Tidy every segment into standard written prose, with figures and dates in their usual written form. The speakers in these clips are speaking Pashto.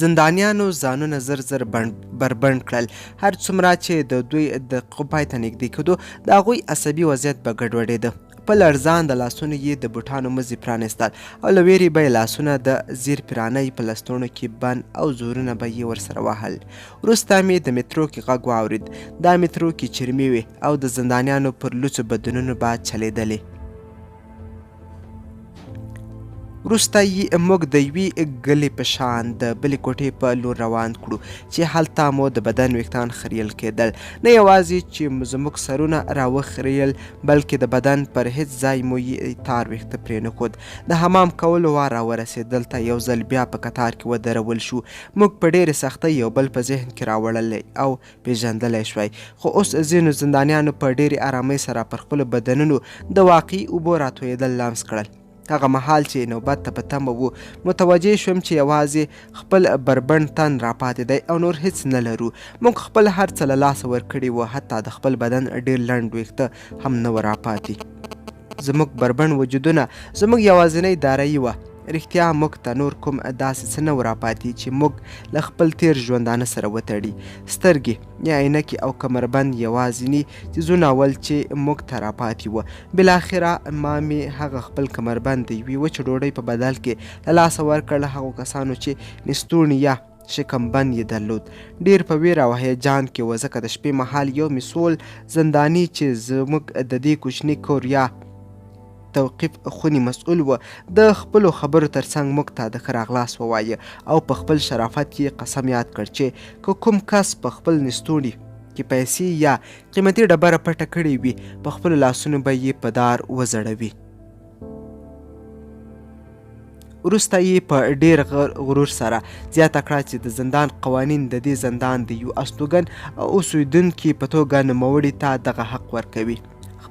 زندانیانو ځانونه زر زر بربنډ کړل. هر څومره چې د دوی د پای ته نږدې کېدو د هغوی عصبي وضعیت به ګډوډېده. په لړزان د لاسونو یې د بوټانو مزي پرانیستل او له ویرې به یې لاسونه د زیر پیرانۍ په لستوڼو کې بند او زورونه به یې ورسره وهل. وروسته مې د مترو کې غږ واورېد. دا مترو کې چرمي وې او د زندانیانو پر لوڅو بدنونو به چلیدلې. وروسته یې موږ د یوې ګلې په شان د بلې کوټې په لور روان کړو چې هلته مو د بدن ویښتان خریل کېدل. نه یوازې چې زموږ سرونه راوخریل بلکې د بدن پر هیڅ ځای مو یې تار ویښته پرې نه ښود. د حمام کولو وار راورسېد. دلته یو ځل بیا په کتار کې ودرول شو. موږ په ډېرې سختۍ یو بل په ذهن کې راوړلی او پیژندلی شوی، خو اوس ځینو زندانیانو په ډېرې ارامۍ سره پر خپلو بدنونو د واقعي اوبو راتویېدل لمس کړل. هغه مهال چې نوبت ته په تمه وو متوجه شوم چې یوازې خپل بربنډ تن راپاتې دی او نور هیڅ نه لرو. موږ خپل هر څه له لاسه ورکړي وو، حتی د خپل بدن ډېر لنډ ویښته هم نه وه راپاتې. زموږ بربنډ وجودونه زموږ یوازینۍ دارایي وه. رښتیا موږ ته نور کوم داسې څه نه و راپاتې چې موږ له خپل تیر ژوندانه سره وتړي. سترګې یا عینکې او کمربند یوازیني څیزونه ول چې موږ ته راپاتې وه. بالاخره ما مې هغه خپل کمربند د یوې وچې ډوډۍ په بدل کې له لاسه ورکړ هغو کسانو چې نستوڼي یا شکمبند یې درلود. ډېر په ویره او هیجان کې و، ځکه د شپې مهال یو مسؤل زنداني چې زموږ د دې کوچني کور یا توقیف خونې مسؤل و د خپلو خبرو ترڅنګ موږ ته د ښه راغلاست ووایه او په خپل شرافت یې قسم یاد کړ چې که کوم کس په خپل نستوڼي کې پیسې یا قیمتي ډبره پټه کړې وي په خپلو لاسونو به یې په دار وځړوي. وروسته یې په ډېر غرور سره زیاته کړه چې د زندان قوانین د دې زندان د یو استوګن او اوسېدونکي په توګه نوموړي ته دغه حق ورکوي.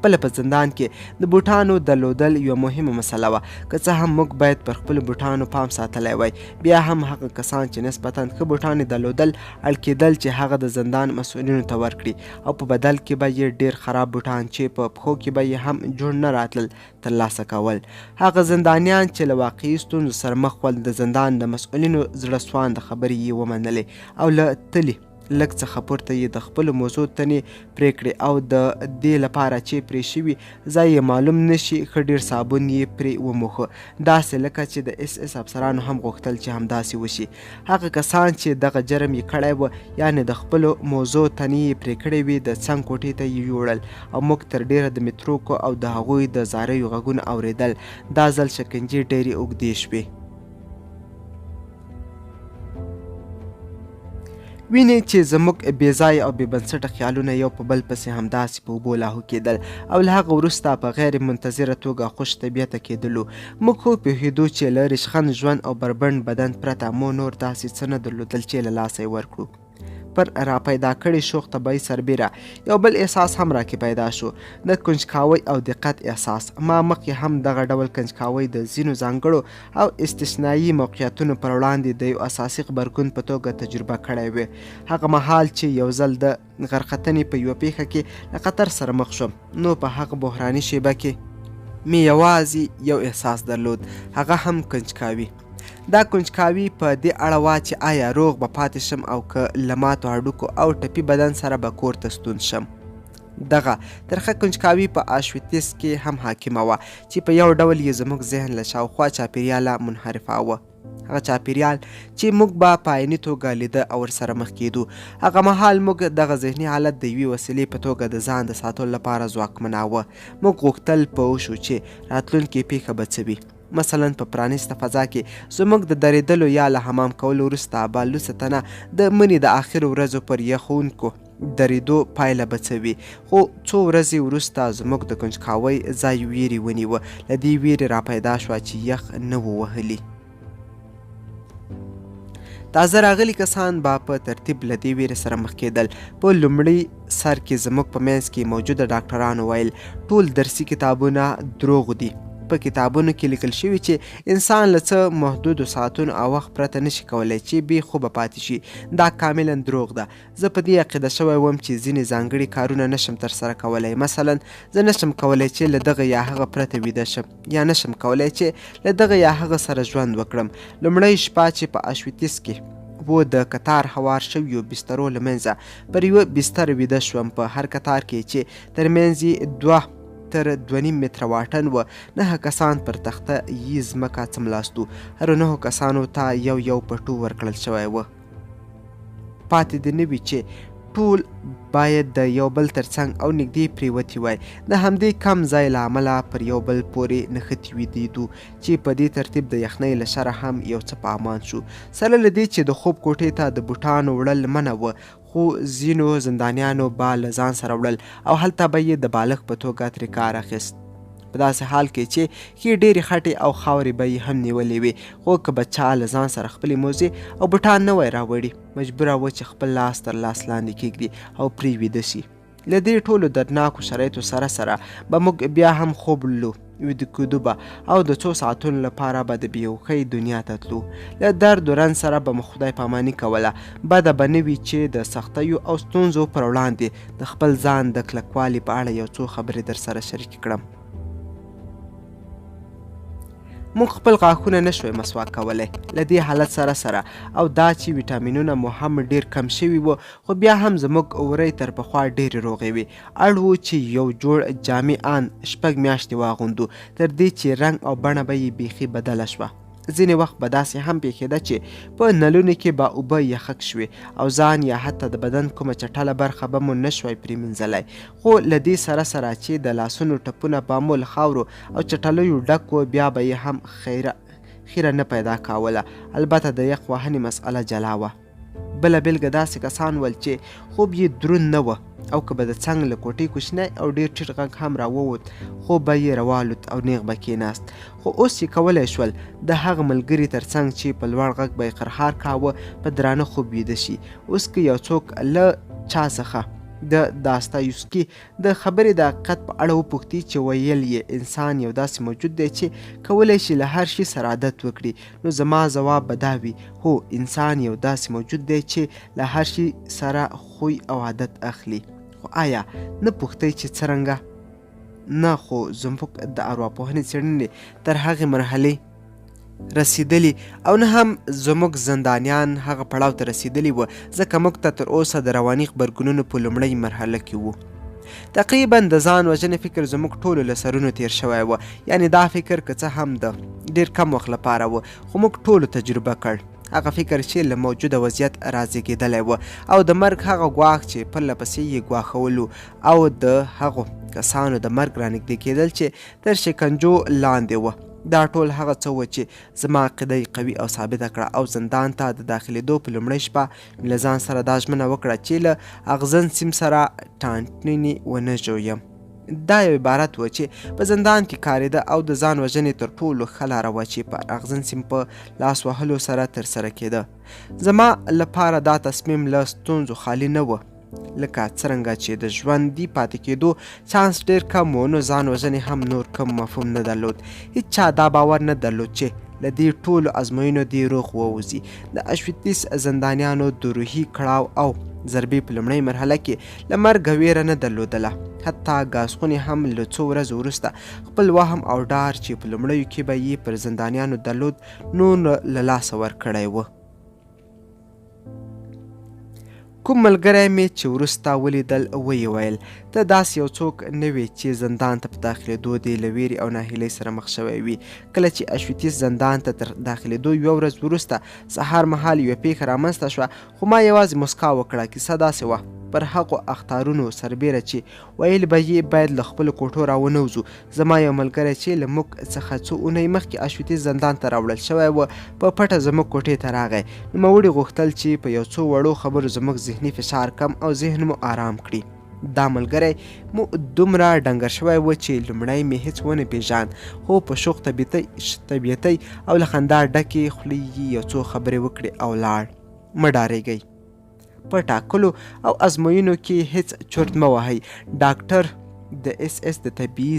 خپله په زندان کې د بوټانو درلودل یوه مهمه مسله وه. که څه هم موږ باید پر خپلو بوټانو پام ساتلی وای، بیا هم هغه کسان چې نسبتاً ښه بوټان یې درلودل اړ کېدل چې هغه د زندان مسؤلینو ته ورکړي او په بدل کې به یې ډېر خراب بوټان چې په پښو کې به یې هم جوړ نه راتلل ترلاسه کول. هغه زندانیان چې له واقعي ستونزو سره مخ ول د زندان د مسؤلینو زړه سوانده خبرې یې ومنلې او له تلې لږ څخه پورته یې د خپلو موضوع تنې پرې کړې او د دې لپاره چې پرې شوي ځای یې معلوم نه شي ښه ډېر صابون یې پرې وموښه، داسې لکه چې د اس اس افسرانو هم غوښتل چې همداسې وشي. هغه کسان چې دغه جرم یې کړی و، یعنې د خپلو موضوع تنې یې پرې کړې وي، د څنګ کوټې ته یې یوړل او موږ تر ډېره د متروکو او د هغوی د زاریو غږونه اورېدل. دا ځل شکنجې ډېرې اوږدې شوې. وینې چې زموږ بې ځایه او بې بنسټه خیالونه یو په بل پسې همداسې په اوبو لاهو کېدل او له هغه وروسته په غیر منتظره توګه خوش طبیعته کېدلو. موږ خو پوهېدو چې له ریشخند ژوند او بربنډ بدن پرته مو نور داسې څه نه درلودل چې له لاسه یې ورکړو. پر راپیدا کړي شوخ طبعي سربیره یو بل احساس هم راکې پیدا شو، د کنجکاوۍ او دقت احساس. ما مخکې هم دغه ډول کنجکاوۍ د ځینو ځانګړو او استثنایي موقعیتونو پر وړاندې د یو اساسي غبرګون په توګه تجربه کړی وې. هغه مهال چې یو ځل د غرختنې په یوه پیښه کې له خطر سره مخ شوم، نو په هغه بحراني شیبه کې مې یوازې یو احساس درلود، هغه هم کنجکاوي. دا کنجکاوي په دې اړه وه چې آیا روغ به پاتې شم او که له ماتو هډوکو او ټپي بدن سره به کور ته ستون شم. دغه ترخه کنجکاوي په آشوتیس کې هم حاکمه وه چې په یو ډول یې زموږ ذهن له شاوخوا چاپېریاله منحرفاوه. هغه چاپېریال چې موږ به په عیني توګه لیده او ورسره مخ کېدو. هغه مهال موږ دغه ذهني حالت د یوې وسیلې په توګه د ځان د ساتلو لپاره ځواکمناوه. موږ غوښتل پوه شو چې راتلونکې پیښه به څه وي. مثلا په پرانیسته فضا کې زموږ د درېدلو یا له حمام کولو وروسته به لوڅه تنه د مني د آخرو ورځو پر یخونکو درېدو پایله به څه وي. خو څو ورځې وروسته زموږ د کنجکاوۍ ځای ویرې ونیوه. له دې ویرې راپیدا شوه چې یخ نه و وهلي. تازه راغلي کسان به په ترتیب له دې ویرې سره مخ کېدل. په لومړي سر کې زموږ په منځ کې موجوده ډاکټرانو ویل ټول درسي کتابونه دروغ دي. په کتابونو کې لیکل شوي چې انسان له څه محدودو ساعتونو او وخت پرته نشي کولی چې بې خوبه پاتې شي. دا کاملا دروغ ده. زه په دې عقیده شوی وم چې ځینې ځانګړي کارونه نشم ترسره کولی. مثلا زه نشم کولی چې له دغه یا هغه پرته ویده شم، یا نشم کولی چې له دغه یا هغه سره ژوند وکړم. لومړۍ شپه چې په آشوتیس کې و د کتار هوار شویو بسترو له منځه پر یوه بستر ویده شوم. په هر کتار کې چې ترمنځ یې 2 تر 2.5 متره واټن و، 9 کسان پر تخته یې ځمکه څملاستو. هرو 9 کسانو ته یو یو پټو ورکړل شوی و. پاتې دې نه وي چې ټول باید د یو بل ترڅنګ او نږدې پرېوتي وای. د همدې کم ځای له امله پر یو بل پورې نښتي ویدېدو چې په دې ترتیب د یخنۍ له شره هم یو څه په امان شو. سره له دې چې د خوب کوټې ته د بوټانو وړل منع و، خو ځینو زندانیانو به له ځان سره وړل او هلته به یې د بالغ په توګه ترې کار اخیست. په داسې حال کې چې ښې ډېرې خټې او خاورې به یې هم نیولې وې، خو که به چا له ځان سره خپلې موزې او بوټان نه وای راوړي، مجبوره و چې خپل لاس تر لاس لاندې کېږدي او پرې ویده شي. له دې ټولو دردناکو شرایطو سره سره به موږ بیا هم خوب لرلو، ویده کېدو به او د څو ساعتونو لپاره به د بېهوښۍ دنیا ته تلو. له درد و رنځ سره به مو خدای پاماني کوله. بده به نه وي چې د سختیو او ستونزو پر وړاندې د خپل ځان د کلکوالي په اړه یو څو خبرې در سره شریکې کړم. موږ خپل غاښونه نشوی مسواک کولی، له دې حالت سره سره او دا چې ویټامینونه مو هم ډېر کم شوي وو، خو بیا هم زموږ وری تر پخوا ډېرې روغې وې. اړ و چې یو جوړ جامې ان 6 میاشتې واغوندو، تر دې چې رنګ او بڼه به یې بیخي بدله شوه. ځینې وخت به داسې هم پیښېده چې په نلونو کې به اوبه یخک شوې او ځان یا حتی د بدن کومه چټله برخه به مو نشوی پرېمینځلی. خو له دې سره سره چې د لاسونو ټپونه به مو له خاورو او چټلیو ډک و، بیا به یې هم خیره نه پیدا کوله. البته د یخ وهنې مسئله جلا وه. بله بېلګه داسې کسان ول چې خوب یې دروند نه وه او که به د څنګ له کوټې کوچنی او ډېر ټیټ غږ هم راووت، خوب به یې راوالوت او نیغ به کېناست. خو اوس یې کولی شول د هغه ملګري تر څنګ چې په لوړ غږ به یې قرهار کاوه په درانه خوب ویده شي. اوس که یو څوک له چا څخه د داستایوسکي د خبرې د حقیقت په اړه وپوښتي چې ویل یې انسان یو داسې موجود دی چې کولی شي له هر شي سره عادت وکړي، نو زما ځواب به دا وي هو، انسان یو داسې موجود دی چې له هر شي سره خوی او عادت اخلي. خو آیا نه پوښتئ چې څرنګه؟ نه، خو زموږ د ارواپوهنې څېړنې تر هغې مرحلې رسیدلی او نه هم زموږ زندانیان هغه پړاو ته رسیدلی و، ځکه موږ ته تر اوسه د رواني غبرګونونو په لومړۍ مرحله کې وو. تقریبا د ځان وژنې فکر زموږ ټولو له سرونو تیر شوی و، یعنی دا فکر که څه هم د ډېر کم وخت لپاره و، خو موږ ټولو تجربه کړ. هغه فکر چې له موجوده وضعیت رازېږېدلی و او د مرګ هغه ګواښ چې پرله پسې یې ګواښولو او د هغو کسانو د مرګ رانږدې کېدل چې تر شکنجو لاندې وه. دا ټول هغه څه و چې زما عقیده یې قوي او ثابته کړه او زندان ته د داخلېدو په لومړۍ شپه مې له ځان سره دا ژمنه وکړه چې له اغزن سیم سره ټانټنینې ونه ژویم. دا یو عبارت و چې په زندان کې کارېده او د ځان وژنې تر ټولو ښه لاره وه چې په اغزن سیم په لاس وهلو سره ترسره کېده. زما لپاره دا تصمیم له ستونزو خالي نه و، لکه څرنګه چې د ژوندي پاتې کېدو چانس ډېر کم و، نو ځان وژنې هم نور کوم مفهوم نه درلود. هیچا دا باور نه درلود چې له دې ټولو ازموینو دې روغ ووځي. د اشویتیس زندانیانو د روحي کړاو او ضربې په لومړۍ مرحله کې له مرګه ویره نه درلودله. حتی ګازخونې هم له څو ورځو وروسته خپل وهم او ډار چې په لومړیو کې به یې پر زندانیانو درلود، نور له لاسه ورکړی و. کوم ملګری مې چې وروسته ولیدل ویې ویل ته داسې یو څوک نه وې چې زندان ته په داخلېدو دې له ویرې او ناهیلۍ سره مخ شوی وي. کله چې اشویتیس زندان ته تر داخلېدو یوه ورځ وروسته سهار مهال یوه پیښه رامنځته شوه، خو ما یوازې مسکا وکړه. کیسه داسې وه پر هغو اختارونو سربیره چې ویل به یې باید له خپلو کوټو راونوځو. زما یو ملګری چې له موږ څخه څو اونۍ مخکې اشویتیس زندان ته راوړل شوی و په پټه زموږ کوټې ته راغی. نوموړي غوښتل چې په یو څو وړو خبرو زموږ ذهني فشار کم او ذهن مو آرام کړي. دا ملګری مو دومره ډنګر شوی و چې لومړی مې هیڅ ونه پیژاند، خو په شوخ طبیعتۍ او له خندا ډکې خولې یې یو څو خبرې وکړې او لاړ. مه ډارېږئ، په ټاکلو او ازموینو کې هیڅ چرت مه وهئ. ډاکټر د اس اس د طبیعي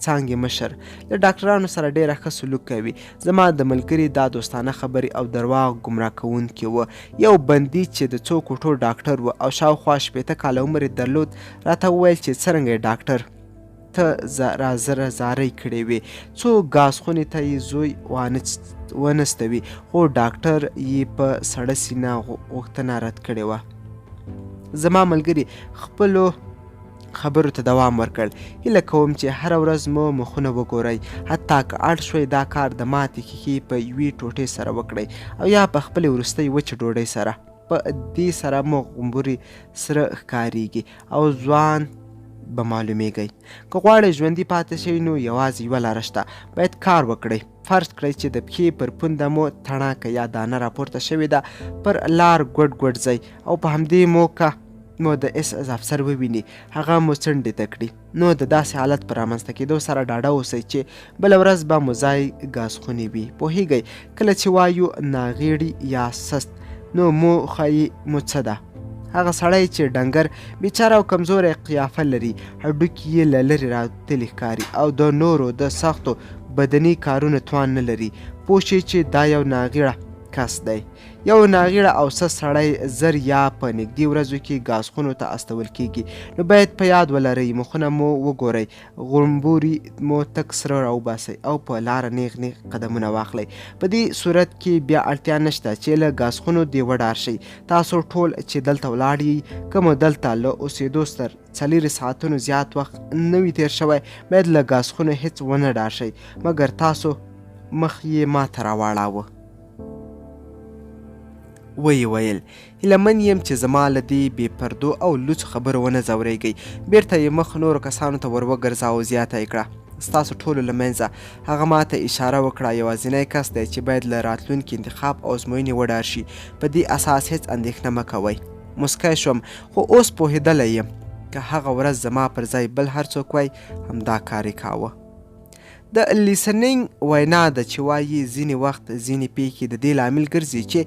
څانګې مشر له ډاکټرانو سره ډېره ښه سلوک کوي. زما د ملګري دا دوستانه خبرې او درواغ ګمراه کوونکي وه. یو بندي چې د څو کوټو ډاکټر و او شاوخوا 60 کاله عمر یې درلود راته وویل چې څرنګه یې ډاکټر؟ ته رازره زارۍ کړې وې. څو ګاز خونې ته یې زوی ونستوي، خو ډاکټر یې په سړه سینه غوښتنه رد کړې وه. زما ملګري خپلو خبرو ته دوام ورکړ. هیله کوم چې هره ورځ مو مخونه وګورئ، حتی که اړ شوی دا کار د ماتې ښیښې په یوې ټوټې سره وکړئ او یا په خپلې وروستۍ وچې ډوډۍ سره. په دې سره مو غومبوري سره ښکارېږي او ځوان به معلومیږئ. که غواړئ ژوندي پاتې شئ نو یوازې یوه لاره شته، باید کار وکړئ. فرض کړئ چې د پښې پر پونده مو تڼاکه یا دانه راپورته شوې ده، پر لار ګوډ ګوډ ځئ او په همدې موقع مو د اس افسر وویني، هغه مو څنډې ته کړي، نو د داسې حالت په رامنځته کېدو سره ډاډه اوسئ چې بله ورځ به مو ځای ګازخونې وي. پوهیږئ کله چې وایو ناغېړي یا سست نو موخه یې مو څه ده؟ هغه سړی چې ډنګر بیچاره او کمزوری قیافه لري، هډوکي یې له لرې راتلي ښکاري او د نورو د سختو بدني کارونو توان نه لري، پوه شئ چې دا یو ناغېړه کس دی. یو ناغېړه او سست سړی زر یا په نږدې ورځو کې ګازخونو ته استول کیږي. نو باید په یاد ولرئ، مخونه مو وګورئ، غومبوري مو تک سره راوباسئ او په لاره نیغ نیغ قدمونه واخلئ. په دې صورت کې بیا اړتیا نشته چې له ګازخونو دې وډار شئ. تاسو ټول چې دلته ولاړ یئ، که مو دلته له اوسېدو 4 ساعتونو زیات وخت نه وي تېر شوی، باید له ګازخونو هېڅ ونه ډار شئ. مګر تاسو مخ یې ما ته راواړاوه. ویې ویل هیله من یم چې زما له دې بې پردو او لوڅو خبرو ونه ځورېږئ. بیرته یې مخ نورو کسانو ته ور وګرځاوه او زیاته یې کړه، ستاسو ټولو له منځه. هغه ما ته اشاره وکړه، یوازینی کس دی چې باید له راتلونکي انتخاب او ازموینې وډار شي. په دې اساس هېڅ اندېښنه مه کوئ. مسکی شوم، خو اوس پوهېدلی یم که هغه ورځ زما پر ځای بل هر څوک وای، همدا کار یې کاوه. د لیسنینګ وینا ده چې وایي ځینې وخت ځینې پیښې د دې لامل ګرځي چې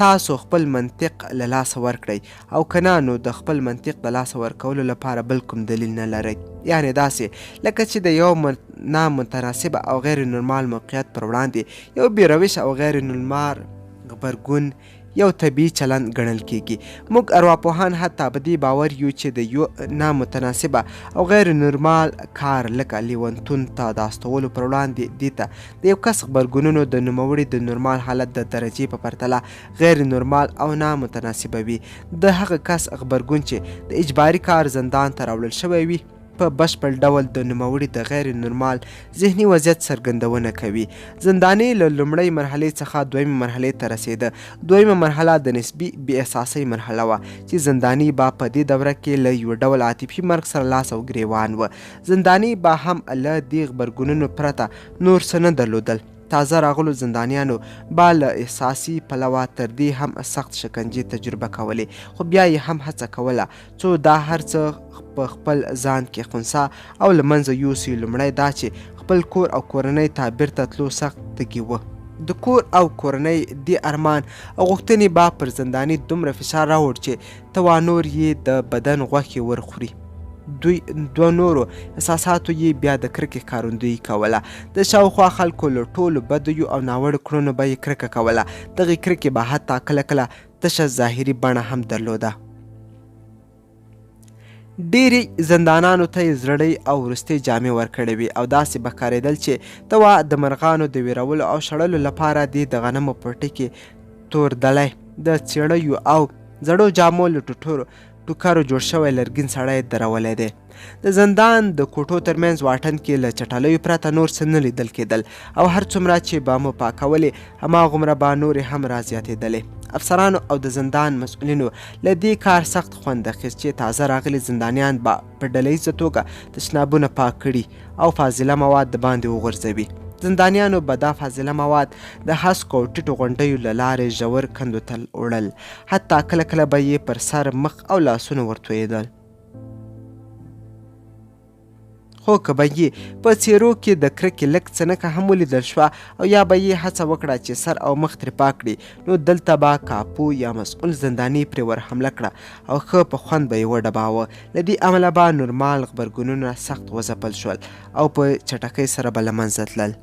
تاسو خپل منطق له لاسه ورکړئ، او که نه نو د خپل منطق د لاسه ورکولو لپاره بل کوم دلیل نه لرئ. یعنې داسې لکه چې د یو نامتناسبه او غیر نورمال موقعیت پر وړاندې یو بې روش او غیر نورمال غبرګون یو طبیعي چلند ګڼل کیږي. موږ ارواپوهان حتی په دې باور یو چې د یو نامتناسبه او غیر نورمال کار لکه لیونتون ته د استولو پر وړاندې دې ته د یو کس غبرګونونو د نوموړي د نورمال حالت د درجې په پرتله غیر نورمال او نامتناسبه وي. د هغه کس غبرګون چې د اجباري کار زندان ته راوړل شوی وي په بشپړ ډول د نوموړي د غیر نورمال ذهني وضعیت څرګندونه کوي. زنداني له لومړۍ مرحلې څخه دویمې مرحلې ته رسېده. دویمه مرحله د نسبي بې احساسۍ مرحله وه چې زنداني با په دې دوره کې له یو ډول عاطفي مرګ سره لاس او ګریوان و. زنداني با هم له دې غبرګونونو پرته نور څه نه درلودل. تازه راغلو زندانیانو با له احساسي پلوه تر دې هم سخت شکنجې تجربه کولې، خو بیا یې هم هڅه کوله څو دا هر څه په خپل ځان کې خنثی او له منځه یوسي. لومړی دا چې خپل کور او کورنۍ ته بیرته تلو سخت تږي وه. د کور او کورنۍ دې ارمان او غوښتنې با پر زنداني دومره فشار راوړ چې توانور یې د بدن غوښې ورخوري. دوه نورو احساساتو یې بیا د کرکې ښکارندویي کوله. د شاوخوا خلکو له ټولو بدیو او ناوړو کړنو به یې کرکه کوله. دغې کرکې به حتی کله کله تشه ظاهري بڼه هم درلوده. ډېرې زندانانو ته یې زړې او وروستۍ جامې ورکړې وې او داسې به ښکارېدل چې ته وا د مرغانو د ویرولو او شړلو لپاره دې د غنمو پټي کې توردلی د څېړیو او زړو جامو له ټوکرو جوړ شوی لرګین سړی درولی دی. د زندان د کوټو ترمنځ واټن کې له چټلیو پرته نور څه نه لیدل کېدل او هر څومره چې به مو پاکولې هماغومره به نورې هم رازیاتېدلې. افسرانو او د زندان مسؤلینو له دې کار سخت خوند اخیست چې تازه راغلي زندانیان به په ډله توګه تشنابونه پاک کړي او فاضله مواد د باندې وغورځوي. زندانیانو به دا فاضله مواد د هسکو او ټیټو غونډیو له لارې ژور کندو ته وړل، حتی کله کله به یې پر سر، مخ او لاسونه ورتویېدل. خو که به یې په څېرو کې د کرکې لږ څه نښه هم ولیدل شوه او یا به یې هڅه وکړه چې سر او مخ ترې پاک کړي، نو دلته به کاپو یا مسؤل زنداني پرې ور حمله کړه او ښه په خوند به یې وډباوه. له دې امله به نورمال غبرګونونه سخت وځپل شول او په چټکۍ سره به له منځه تلل.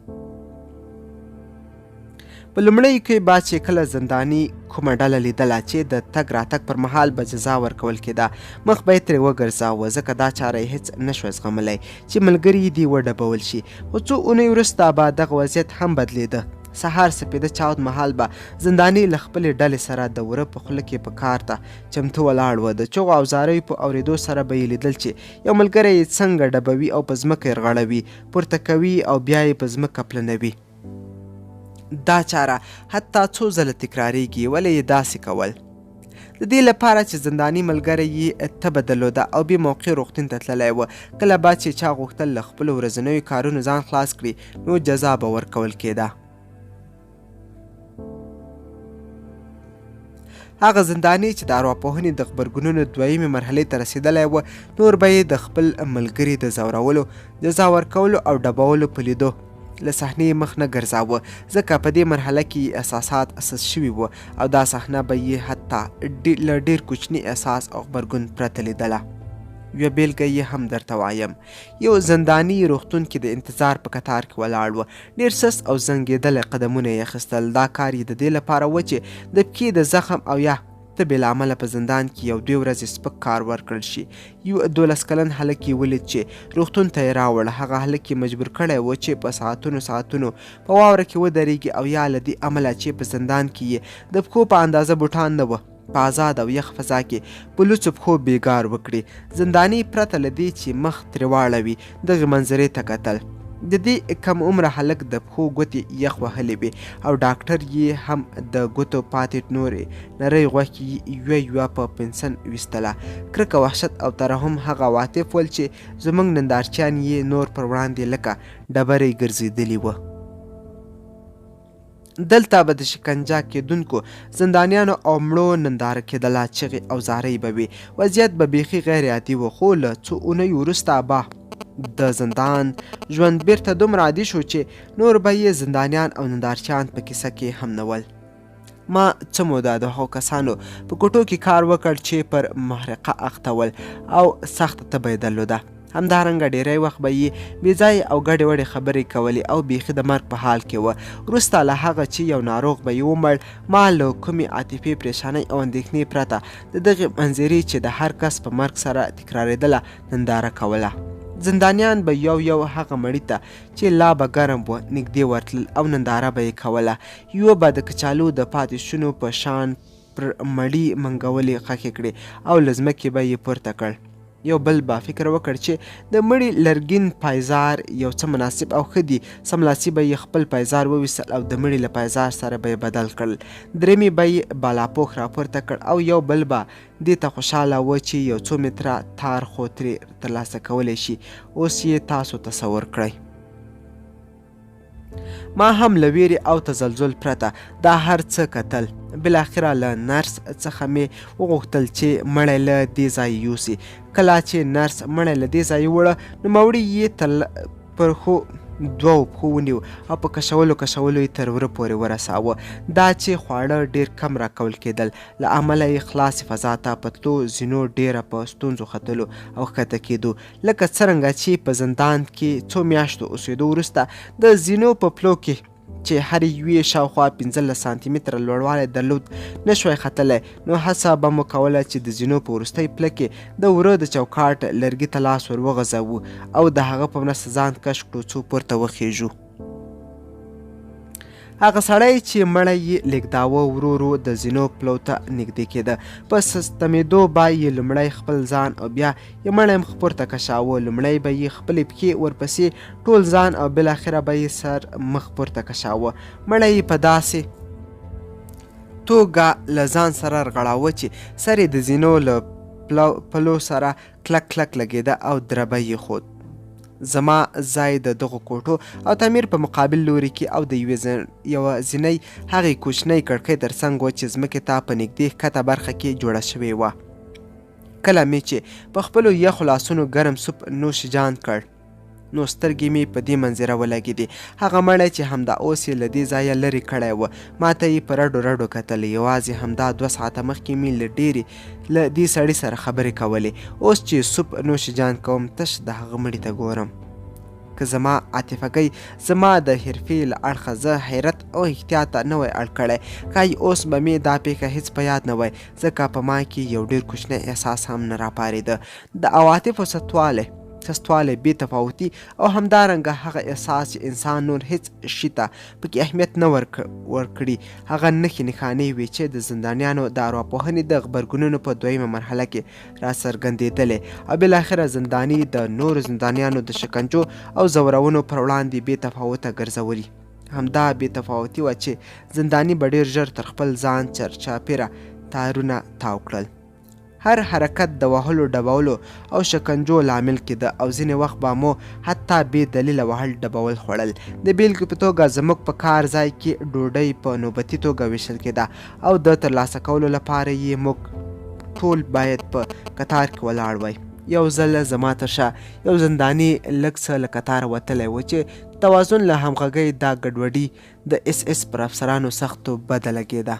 په لومړیو کې با چې کله زنداني کومه ډله لیدله چې د تګ راتګ پر مهال به جزا ورکول کېده، مخ به یې ترې وګرځاوه، ځکه دا چاره یې هېڅ نشوی زغملی چې ملګري دې وډبول شي. خو څو اونۍ وروسته به دغه وضعیت هم بدلېده. سهار سپېده چاود مهال به زنداني له خپلې ډلې سره د وره په خوله کې په کار ته چمتو ولاړ و. د چغو او زاریو په اورېدو سره به یې لیدل چې یو ملګری یې څنګه ډبوي او په ځمکه یې رغړوي، پورته کوي او بیا یې په ځمکه پلنوي. دا چاره حتی څو ځله تکراریږي. ولې یې داسې کول؟ د دې لپاره چې زنداني ملګری یې تبه درلوده او بې موقع روغتون ته تللی و. کله به چې چا غوښتل له خپلو ورځنیو کارونو ځان خلاص کړي، نو جزا به ورکول کېده. هغه زنداني چې د ارواپوهنې د غبرګونونو دویمې مرحلې ته رسېدلی و، نور به یې د خپل ملګري د ځورولو، جزا ورکولو او ډبولو په لیدو له صحنې مخ نه ګرځاوه، ځکه په دې مرحله کې احساسات اساس شوي وو او دا صحنه به یې حتی له ډېر کوچني احساس او غبرګون پرته لیدله. یوه بیلګه یې هم درته وایم. یو زنداني روغتون کې د انتظار په کتار کې ولاړ و. ډېر سست او زنګېدلی قدمونه یې اخیستل. دا کار یې د دې لپاره و چې د پښې د زخم او یا تبې له امله په زندان کې یو 2 ورځې سپک کار ورکړل شي. یو 12 کلن هلک یې ولید چې روغتون ته یې راوړ. هغه هلک یې مجبور کړی و چې په ساعتونو په واوره کې ودرېږي او یا له دې امله چې په زندان کې یې د پښو په اندازه بوټان نه وه، په آزاد او یخ فضا کې په لوڅو پښو بیګار وکړي. زنداني پرته له دې چې مخ ترې واړوي دغې منظرې ته کتل. د دې کم عمره هلک د پښو ګوتې یخ وهلې وې او ډاکټر یې هم د ګوتو پاتې نورې نرۍ غوښې یوه په پنسن ویستله. کرکه، وحشت او ترحم هغه عواطف ول چې زموږ نندارچیان یې نور پر وړاندې لکه ډبرې ګرځېدلي وه. دلته به د شکنجه کېدونکو زندانیانو او مړو ننداره کېدله، چغې او زارۍ به وي. وضعیت به بیخي غیر عادي و. خو له څو اونیو وروسته به د زندان ژوند بیرته دومره عادي شو چې نور به یې زندانیان او نندارچیان په کیسه کې هم نه ول. ما څه موده د هغو کسانو په کوټو کې کار وکړ چې پر محرقه اخته ول او سخته تبه یې درلوده. همدارنګه ډیری وخت به یې بې ځایه او ګډې وډې خبرې کولې او بیخي د مرګ په حال کې وه. وروسته له هغه چې یو ناروغ به یې ومړ، ما له کومې عاطفې، پریشانۍ او اندېښنې پرته د دغې منظرې چې د هر کس په مرګ سره تکرارېدله ننداره کوله. زندانیان به یو هغه مړي ته چې لا به ګرم و نږدې ورتلل او ننداره به یې کوله. یوه به د کچالو د پاتې شونو په شان پر مړي منګولې خښې کړې او له ځمکې به یې پورته کړ. یو بل به فکر وکړ چې د مړي لرګین پایزار یو څه مناسب او ښه دي. سملاسي به یې خپل پایزار وویستل او د مړي له پایزار سره به یې بدل کړل. درېمې به یې بالاپوښ راپورته کړ او یو بل به دې ته خوشحاله و چې یو څو متره تار خو ترې ترلاسه کولی شي. اوس یې تاسو تصور کړئ. ما هم له ویرې او تزلزل پرته دا هر څه کتل. بالاخره له نرس څخه مې وغوښتل چې مړی له دې ځایه یوسي. کله چې نرس مړی له دې ځایه وړه، نوموړي یې پر ښو 2 پښو ونیو او په کشولو یې تر وره پورې ورساوه. دا چې خواړه ډېر کم راکول کېدل، له امله یې خلاصې فضا ته په تلو زینو ډېره په ستونزو ختلو او ښکته کېدو. لکه څرنګه چې په زندان کې څو میاشتو اوسېدو وروسته د زینو په پلو کې چې هر یوې شاوخوا 15 سانتي متره لوړوالی درلود نشوی ختلی، نو هڅه به مو کوله چې د زینو په وروستۍ پله کې د وره د چوکاټ لرګي ته لاس ور وغځوو او د هغه په مرسته ځان کش کړو څو پورته وخیژو. هغه سړی چې مړی یې لیږداوه ورو ورو د زینو پلو ته نږدې کېده. په سستمېدو به یې لومړی خپل ځان او بیا یې مړی مخ پورته کشاوه. لومړی به یې خپلې پښې ورپسې ټول ځان او بالاخره به یې سر مخ پورته کشاوه. مړی یې په داسې توګه له ځان سره رغړاوه چې سر یې د زینو له پلو سره کلک لګېده او دربه یې خود. زما ځای د دغو کوټو او تعمیر په مقابل لوري کې او د یوازینۍ هغې کوچنۍ کړکۍ تر څنګ و چې ځمکې ته په نږدې ښکته برخه کې جوړه شوې وه. کله مې چې په خپلو یخو لاسونو ګرم سوپ نوشجان کړ، نو سترګې مې په دې منظره ولګېدې. هغه مړی چې همدا اوس یې له دې ځایه لرې کړی و، ما ته یې په رډو کتل. یوازې همدا 2 ساعته مخکې مې له ډېرې له دې سړي سره خبرې کولې. اوس چې سوپ نوشجان کوم، تش د هغه مړي ته ګورم. که زما عاطفګۍ زما د حرفې له اړخه زه حیرت او احتیاط ته نه وای اړ کړی. ښایي اوس به مې دا پیښه هېڅ په یاد نه وای، ځکه په ما کې یو ډېر کوچنی احساس هم نه راپارېده. د عواطفو سستوالی، بې تفاوتي او همدارنګه هغه احساس چې انسان نور هېڅ شي ته پکې اهمیت نه ورکړي، هغه نښې نښانې وې چې د زندانیانو د ارواپوهنې د غبرګونونو په دویمه مرحله کې راڅرګندېدلې او بالاخره زنداني د نورو زندانیانو د شکنجو او زورونو پر وړاندې بې تفاوته ګرځولي. همدا بې تفاوتي وه چې زنداني به ډېر ژر تر خپل ځان چرچاپېره تارونه تاو کړل. هر حرکت د وهلو، ډبولو او شکنجو لامل کېده او ځینې وخت به مو حتی بې دلیله وهل، ډبول خوړل. د بیلګې په توګه زموږ په کار ځای کې ډوډۍ په نوبتي توګه ویشل کېده او د ترلاسه کولو لپاره یې موږ ټول باید په کتار کې ولاړ وای. یو ځل زما تر شا یو زنداني لږ څه له کتاره وتلی و چې توازن له همغږۍ دا ګډوډي د اس پر افسرانو سختو بده لګېده.